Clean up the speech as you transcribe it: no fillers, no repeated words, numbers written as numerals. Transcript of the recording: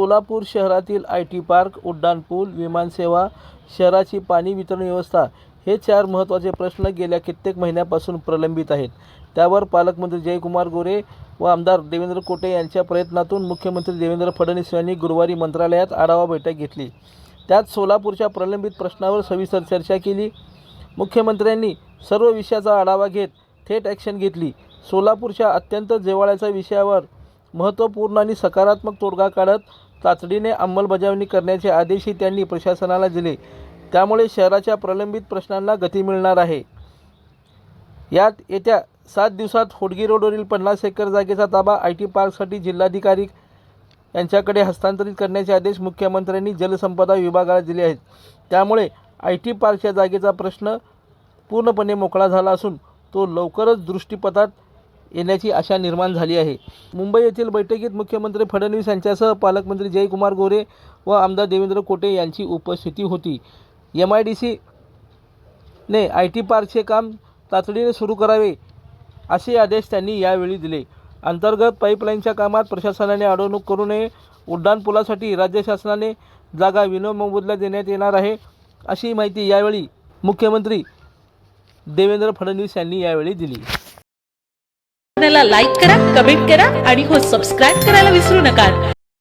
सोलापूर शहरातील IT park, उड्डाणपूल, विमानसेवा, शहराची पाणी वितरण व्यवस्था हे 4 महत्त्वाचे प्रश्न गेल्या कित्येक महिन्यापासून प्रलंबित आहेत. त्यावर पालकमंत्री जयकुमार गोरे व आमदार देवेंद्र कोटे यांच्या प्रयत्नातून मुख्यमंत्री देवेंद्र फडणवीस यांनी गुरुवारी मंत्रालयात आढावा बैठक घेतली. त्यात सोलापूरच्या प्रलंबित प्रश्नावर सविस्तर चर्चा केली. मुख्यमंत्र्यांनी सर्व विषयाचा आढावा घेत थेट ॲक्शन घेतली. सोलापूरच्या अत्यंत जिव्हाळ्याच्या विषयावर महत्त्वपूर्ण आणि सकारात्मक तोडगा काढत तातडीने अंमलबजावणी करण्याचे आदेशही त्यांनी प्रशासनाला दिले. त्यामुळे शहराच्या प्रलंबित प्रश्नांना गती मिळणार आहे. यात येत्या 7 दिवसात होडगी रोडवरील 50 एकर जागेचा ताबा IT पार्कसाठी जिल्हाधिकारी यांच्याकडे हस्तांतरित करण्याचे आदेश मुख्यमंत्र्यांनी जलसंपदा विभागाला दिले आहेत. त्यामुळे IT पार्कच्या जागेचा प्रश्न पूर्णपणे मोकळा झाला असून तो लवकरच दृष्टीपथात येण्याची आशा निर्माण झाली आहे. मुंबई येथील बैठकीत मुख्यमंत्री फडणवीस यांच्यासह पालकमंत्री जयकुमार गोरे व आमदार देवेंद्र कोटे यांची उपस्थिती होती. MIDC ने IT पार्कचे काम तातडीने सुरू करावे असे आदेश त्यांनी यावेळी दिले. अंतर्गत पाईपलाईनच्या कामात प्रशासनाने अडवणूक करू नये. उड्डाणपुलासाठी राज्य शासनाने जागा विनामोबदल्यात देण्यात येणार आहे अशी माहिती यावेळी मुख्यमंत्री देवेंद्र फडणवीस यांनी यावेळी दिली. लाईक करा, कमेंट करा आणि सबस्क्राईब करायला विसरू नका.